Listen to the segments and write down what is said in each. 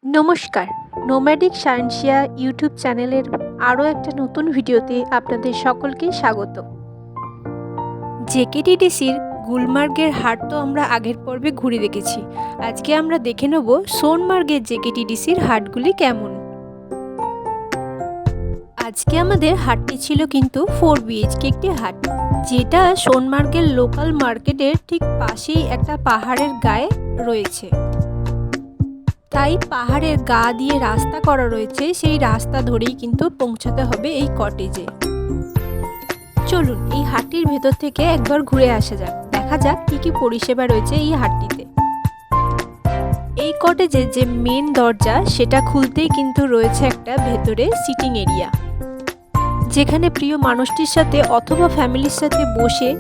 নমস্কার, nomadic সায়েন্সিয়া YouTube চ্যানেলের আরও একটা নতুন ভিডিওতে আপনাদের সকলকে স্বাগত। জেকেটিডিসির গুলমার্গের হাট তো আমরা আগের পর্বে ঘুরে দেখেছি। আজকে আমরা দেখে নেব সোনমার্গের জেকেটিডিসির হাটগুলি কেমন। আজকে আমাদের হাটটি ছিল কিন্তু 4 BHK একটি হাট, যেটা সোনমার্গের লোকাল মার্কেটের ঠিক পাশেই একটা পাহাড়ের গায়ে রয়েছে। তাই পাহাড়ের গা দিয়ে রাস্তা করা রয়েছে, সেই রাস্তা ধরেই কিন্তু পৌঁছাতে হবে এই কটেজে। চলুন এই হাটটির ভেতর থেকে একবার ঘুরে আসা যাক, দেখা যাক কি কি পরিষেবা রয়েছে এই হাটটিতে। এই কটেজের যে মেন দরজা সেটা খুলতেই কিন্তু রয়েছে একটা ভেতরে সিটিং এরিয়া, যেখানে প্রিয় মানুষটির সাথে অথবা ফ্যামিলির সাথে বসে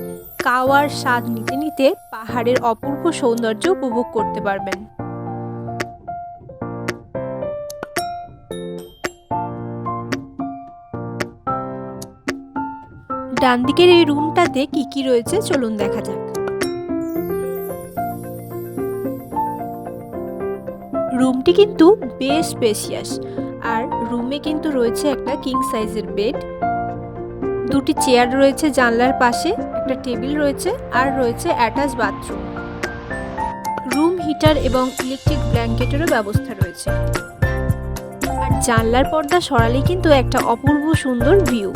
কাওয়ার স্বাদ নিতে নিতে পাহাড়ের অপূর্ব সৌন্দর্য উপভোগ করতে পারবেন। ডান দিকের এই রুমটাতে কি কি রয়েছে চলুন দেখা যাক। রুমটি কিন্তু বেশ স্পেশিয়াস, আর রুমে কিন্তু রয়েছে একটা কিং সাইজের বেড, দুটি চেয়ার রয়েছে জানলার পাশে, একটা টেবিল রয়েছে, আর রয়েছে অ্যাটাচ বাথরুম। রুম হিটার এবং ইলেকট্রিক ব্ল্যাঙ্কেটেরও ব্যবস্থা রয়েছে। আর জানলার পর্দা সরালেই কিন্তু একটা অপূর্ব সুন্দর ভিউ।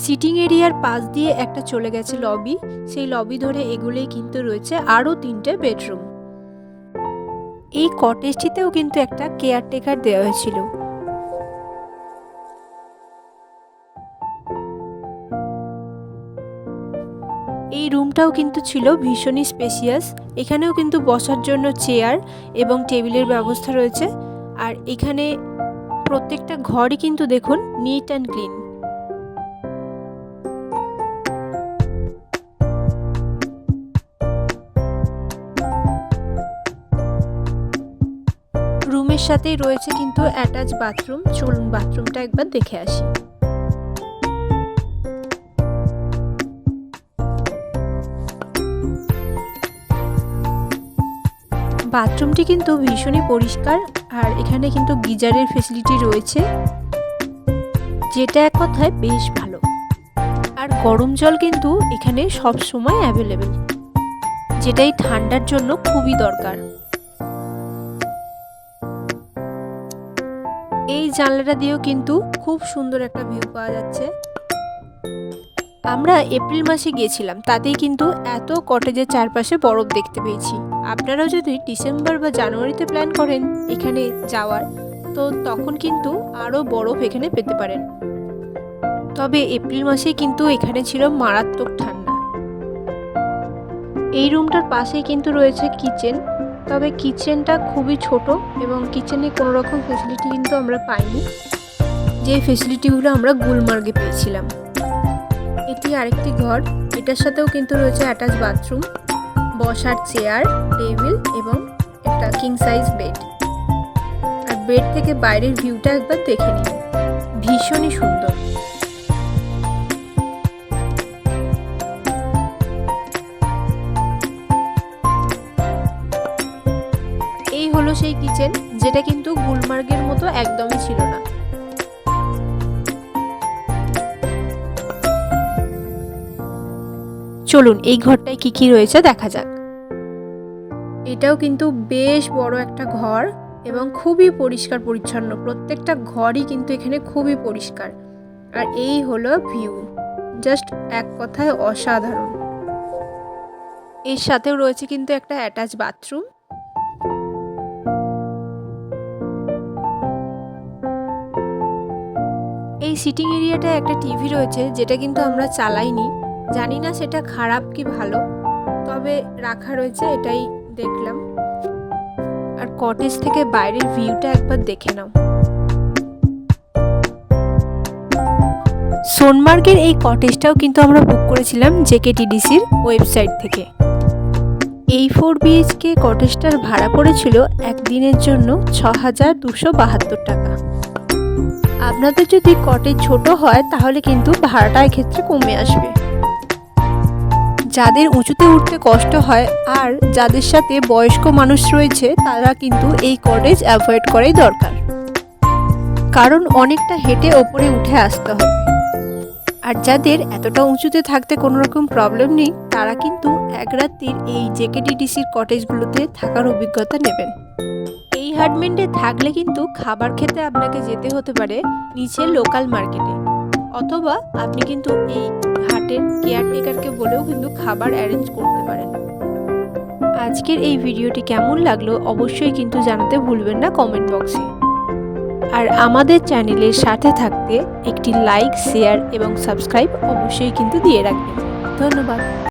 সিটিং এরিয়ার পাশ দিয়ে একটা চলে গেছে লবি, সেই লবি ধরে এগুলোই কিন্তু রয়েছে আরও 3টে বেডরুম। এই কটেজটিতেও কিন্তু একটা কেয়ারটেকার দেওয়া হয়েছিল। এই রুমটাও কিন্তু ছিল ভীষণই স্পেশিয়াস, এখানেও কিন্তু বসার জন্য চেয়ার এবং টেবিলের ব্যবস্থা রয়েছে। আর এখানে প্রত্যেকটা ঘরই কিন্তু দেখুন নিট অ্যান্ড ক্লিন। রুমের সাথেই রয়েছে কিন্তু অ্যাটাচ বাথরুম, চলুন বাথরুমটা একবার দেখে আসি। বাথরুমটি কিন্তু ভীষণই পরিষ্কার, আর এখানে কিন্তু গিজারের ফেসিলিটি রয়েছে, যেটা এক কথায় বেশ ভালো। আর গরম জল কিন্তু এখানে সব সময় অ্যাভেলেবেল, যেটাই ঠান্ডার জন্য খুবই দরকার। এই জানলাটা দিয়েও কিন্তু খুব সুন্দর একটা ভিউ পাওয়া যাচ্ছে। আমরা এপ্রিল মাসে গিয়েছিলাম, তাতেই কিন্তু এত কটেজের চারপাশে বরফ দেখতে পেয়েছি। আপনারাও যদি ডিসেম্বর বা জানুয়ারিতে প্ল্যান করেন এখানে যাওয়ার, তো তখন কিন্তু আরও বরফ এখানে পেতে পারেন। তবে এপ্রিল মাসে কিন্তু এখানে ছিল মারাত্মক ঠান্ডা। এই রুমটার পাশেই কিন্তু রয়েছে কিচেন, তবে কিচেনটা খুবই ছোট এবং কিচেনে কোনো রকম ফেসিলিটি কিন্তু আমরা পাইনি, যে ফেসিলিটিগুলো আমরা গুলমার্গে পেয়েছিলাম। এটি আরেকটি ঘর, এটার সাথেও কিন্তু রয়েছে অ্যাটাচ বাথরুম, বসার চেয়ার, টেবিল এবং একটা কিং সাইজ বেড। আর বেড থেকে বাইরের ভিউটা একবার দেখে নিন, ভীষণই সুন্দর। এই হলো সেই কিচেন, যেটা কিন্তু গুলমার্গের মতো একদমই ছিল না। চলুন এই ঘরটায় কি কি রয়েছে দেখা যাক। এটাও কিন্তু বেশ বড় একটা ঘর এবং খুবই পরিষ্কার পরিচ্ছন্ন, প্রত্যেকটা ঘরই কিন্তু এখানে খুবই পরিষ্কার। আর এই হলো ভিউ, জাস্ট এক কথায় অসাধারণ। এর সাথেও রয়েছে কিন্তু একটা অ্যাটাচ বাথরুম। এই সিটিং এরিয়াটায় একটা টিভি রয়েছে, যেটা কিন্তু আমরা চালাইনি, জানি না সেটা খারাপ কি ভালো, তবে রাখা রয়েছে, এটাই দেখলাম। কটেজ থেকে বাইরের ভিউটা একবার দেখে নাও। সোনমার্গের এই কটেজটাও কিন্তু আমরা বুক করেছিলাম জেকেটিডিসির ওয়েবসাইট থেকে। এই 4 BHK কটেজটার ভাড়া পড়েছিল একদিনের জন্য ৬,২৭২ টাকা। আপনাদের যদি কটেজ ছোট হয় তাহলে কিন্তু ভাড়াটা এক্ষেত্রে কমে আসবে। যাদের উঁচুতে উঠতে কষ্ট হয় আর যাদের সাথে বয়স্ক মানুষ রয়েছে তারা কিন্তু এই কটেজ অ্যাভয়েড করাই দরকার, কারণ অনেকটা হেঁটে ওপরে উঠে আসতে হবে। আর যাদের এতটা উঁচুতে থাকতে কোনো রকম প্রবলেম নেই তারা কিন্তু এক রাত্রির এই জেকেটিডিসির কটেজগুলোতে থাকার অভিজ্ঞতা নেবেন। এই হার্টমেন্টে থাকলে কিন্তু খাবার খেতে আপনাকে যেতে হতে পারে নিচে লোকাল মার্কেটে, অথবা আপনি কিন্তু এই হাটের কেয়ারটেকারকে বলেও কিন্তু খাবার অ্যারেঞ্জ করতে পারেন। আজকের এই ভিডিওটি কেমন লাগলো অবশ্যই কিন্তু জানাতে ভুলবেন না কমেন্ট বক্সে। আর আমাদের চ্যানেলের সাথে থাকতে একটি লাইক, শেয়ার এবং সাবস্ক্রাইব অবশ্যই কিন্তু দিয়ে রাখবেন। ধন্যবাদ।